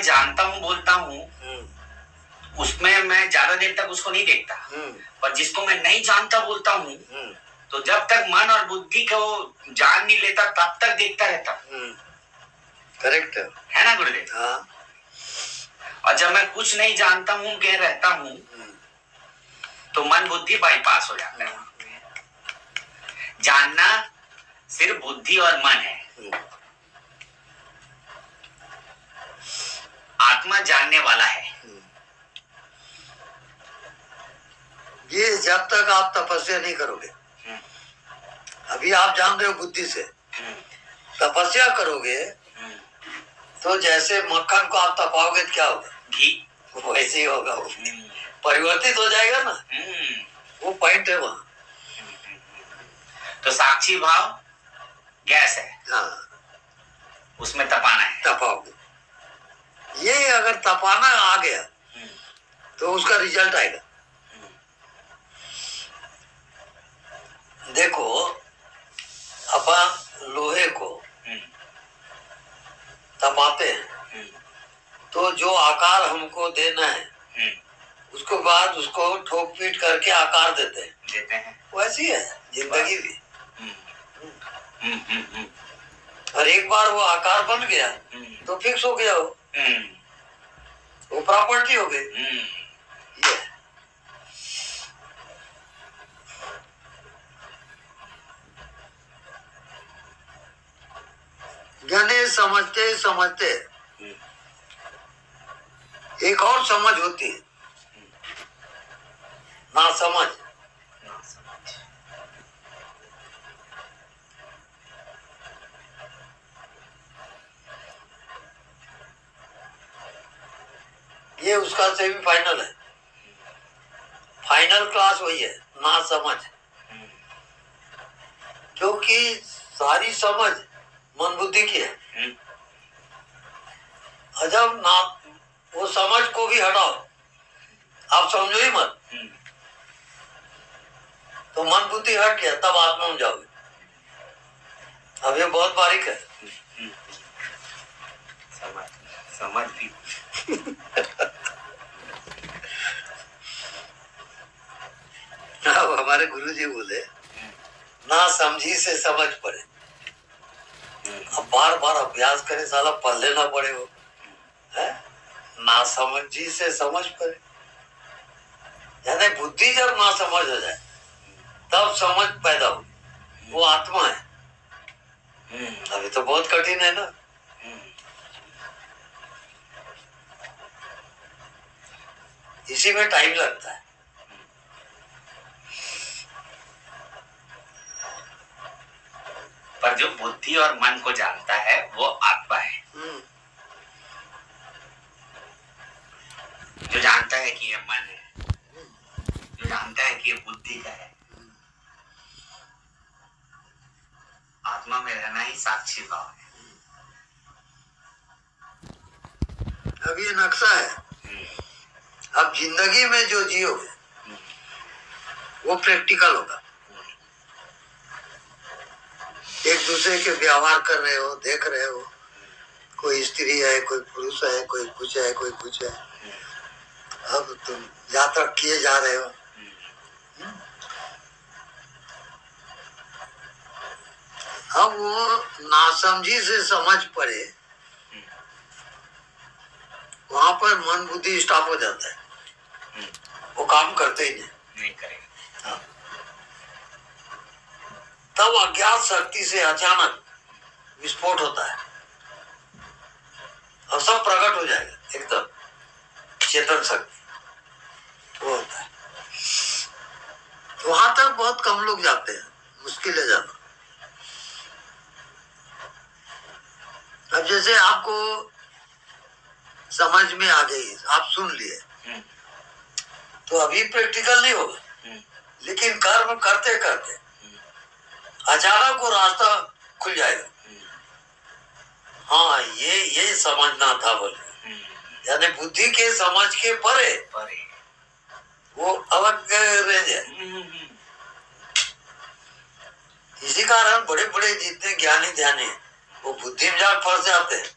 मैं जानता हूँ बोलता हूँ उसमें मैं ज्यादा देर तक उसको नहीं देखता, पर जिसको मैं नहीं जानता बोलता हूँ तो जब तक मन और बुद्धि को जान नहीं लेता तब तक देखता रहता। करेक्ट है ना गुरुदेव? हाँ। और जब मैं कुछ नहीं जानता हूँ कह रहता हूँ तो मन बुद्धि बाईपास हो जाता है। जानना सिर्फ बुद्धि और मन है, आत्मा जानने वाला है। ये जब तक आप तपस्या नहीं करोगे, अभी आप जान रहे हो बुद्धि से, तपस्या करोगे तो जैसे मक्खन को आप तपाओगे तो क्या होगा? घी। वैसे ही होगा, वो परिवर्तित हो जाएगा ना। वो पॉइंट है वहां। तो साक्षी भाव गैस है, हाँ, उसमें तपाना है। तपाओगे, ये अगर तपाना आ गया तो उसका रिजल्ट आएगा। देखो अपन लोहे को तपाते हैं तो जो आकार हमको देना है उसके बाद उसको ठोक पीट करके आकार देते हैं। वैसी है जिंदगी भी। और एक बार वो आकार बन गया तो फिक्स हो गया, वो प्रॉपर्टी हो गई। ये यानी समझते समझते एक और समझ होती है, ना समझ। ये उसका सेमीफाइनल है, फाइनल क्लास वही है, ना समझ। क्योंकि सारी समझ मन बुद्धि की है। जब ना वो समझ को भी हटाओ, आप समझो ही मत, तो मन बुद्धि हट गया, तब आत्मा में जाओगे। अब ये बहुत बारीक है। समझ भी अब हमारे गुरु जी बोले ना समझी से समझ पड़े। अब बार बार अभ्यास करे, साला पढ़ लेना पड़े वो है। ना समझी से समझ पड़े, यानी बुद्धि जब ना समझ हो जाए तब समझ पैदा हो, वो आत्मा है। अभी तो बहुत कठिन है ना। इसी में टाइम लगता है। पर जो बुद्धि और मन को जानता है वो आत्मा है। जो जानता है कि ये मन है, जो जानता है कि ये बुद्धि का है, आत्मा में रहना ही साक्षी भाव है। अब ये नक्शा है। अब जिंदगी में जो जियोगे वो प्रैक्टिकल होगा। एक दूसरे के व्यवहार कर रहे हो, देख रहे हो, कोई स्त्री है, कोई पुरुष है, कोई कुछ है, कोई कुछ है। अब तुम यात्रा किए जा रहे हो, अब वो नासमझी से समझ पड़े, वहां पर मन बुद्धि स्टॉप हो जाता है, वो काम करते ही नहीं करेगा। हाँ। तब अज्ञात शक्ति से अचानक विस्फोट होता है और सब प्रकट हो जाएगा, एकदम चेतन शक्ति वो होता है। वहां तक बहुत कम लोग जाते हैं, मुश्किल है जाना। अब जैसे आपको समझ में आ गई, आप सुन लिए, तो अभी प्रैक्टिकल नहीं होगा, लेकिन कर्म करते करते अचानक वो रास्ता खुल जाएगा। हाँ, ये समझना था बोले, यानी बुद्धि के समझ के परे वो अलग रेंज है। इसी कारण बड़े बड़े जितने ज्ञानी ध्यानी वो बुद्धि में जाकर फंस जाते हैं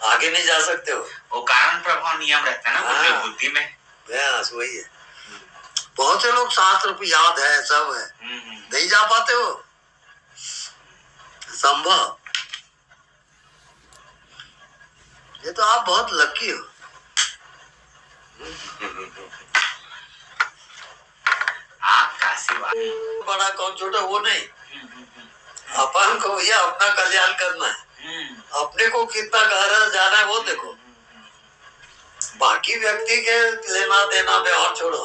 आगे नहीं जा सकते हो। वो कारण प्रभाव नियम रहता है ना गुरुदेव बुद्धि में। बस वही है। बहुत से लोग शास्त्र याद है, सब है, नहीं जा पाते हो संभव। ये तो आप बहुत लकी हो। आपका आशीर्वाद। बड़ा कौन छोटा वो नहीं, अपन को भैया अपना कल्याण करना है। अपने को कितना गहरा जाना है वो देखो, बाकी व्यक्ति के लेना देना में और छोड़ो।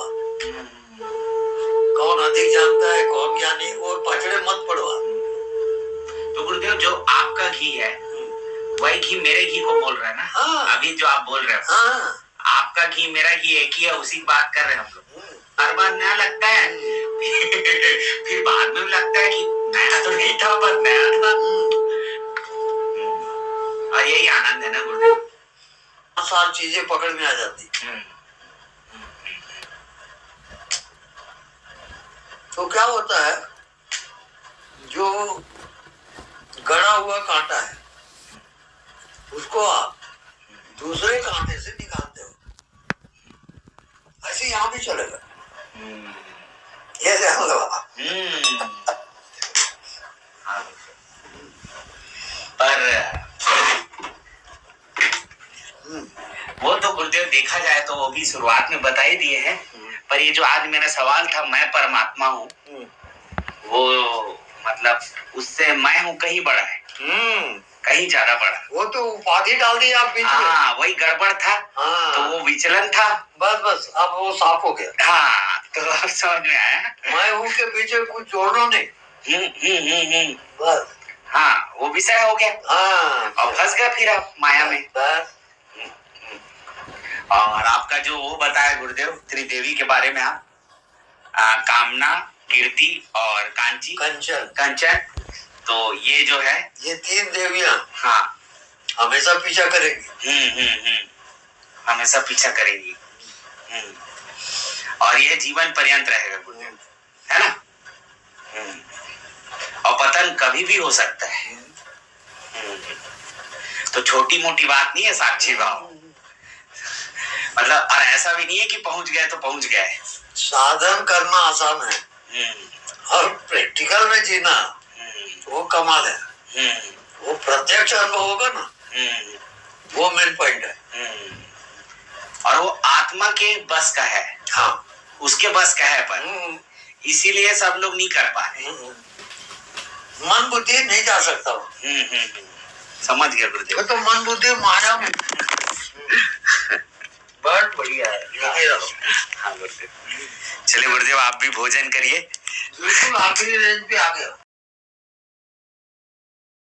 कौन अधिक जानता है, कौन ज्ञानी, और पचड़े मत पड़वा। तो गुरुदेव जो आपका घी है वही घी मेरे घी को बोल रहा है ना। हाँ। अभी जो आप बोल रहे हो, हाँ। आपका घी मेरा घी एक ही है, उसी की बात कर रहे हैं हम लोग। हर बार नया लगता है फिर बाद में भी लगता है कि नया तो नहीं था पर नया था। और यही आनंद है ना गुरुदेव। सारी चीजें पकड़ में आ जाती। तो क्या होता है, जो गड़ा हुआ कांटा है उसको आप दूसरे कांटे से निकालते हो, ऐसे यहाँ भी चलेगा। ये ध्यान लो आप। पर वो तो गुरुदेव देखा जाए तो वो भी शुरुआत में बता ही दिए हैं। पर ये जो आज मेरा सवाल था, मैं परमात्मा हूँ, वो मतलब उससे मैं हूँ कहीं बड़ा है, कहीं ज्यादा बड़ा। वो तो उपाधि डाल दी आप बीच में। हाँ, वही गड़बड़ था। हाँ। तो वो विचलन था। बस अब वो साफ हो गया। हाँ, तो अब समझ में आया। मैं हूँ के पीछे कुछ जोड़ना नहीं। बस हाँ, वो विषय हो गया। हाँ, और फंस गए फिर आप माया में। बस। और आपका जो वो बताया गुरुदेव त्रिदेवी के बारे में, आप कामना, कीर्ति और कांची, कंचन, तो ये जो है, ये 3 देवियां हाँ हमेशा पीछा करेंगी। हमेशा पीछा करेंगी। और ये जीवन पर्यंत रहेगा गुरुदेव, है ना। और पतन कभी भी हो सकता है। तो छोटी मोटी बात नहीं है साक्षी भाव। मतलब और ऐसा भी नहीं है कि पहुंच गए तो पहुंच गए। साधन करना आसान है और प्रैक्टिकल में जीना वो कमाल है। वो प्रत्यक्ष अनुभव होगा ना, वो मेन पॉइंट है। और वो आत्मा के बस का है। हाँ, उसके बस का है, पर इसीलिए सब लोग नहीं कर पा रहे। मन बुद्धि नहीं जा सकता वो। समझ गया गुरुदेव। तो मन बुद्धि माया में बहुत बढ़िया है। हाँ गुरुदेव। चलिए गुरुदेव, आप भी भोजन करिए। बिल्कुल आखिरी रेंज पे आ गया।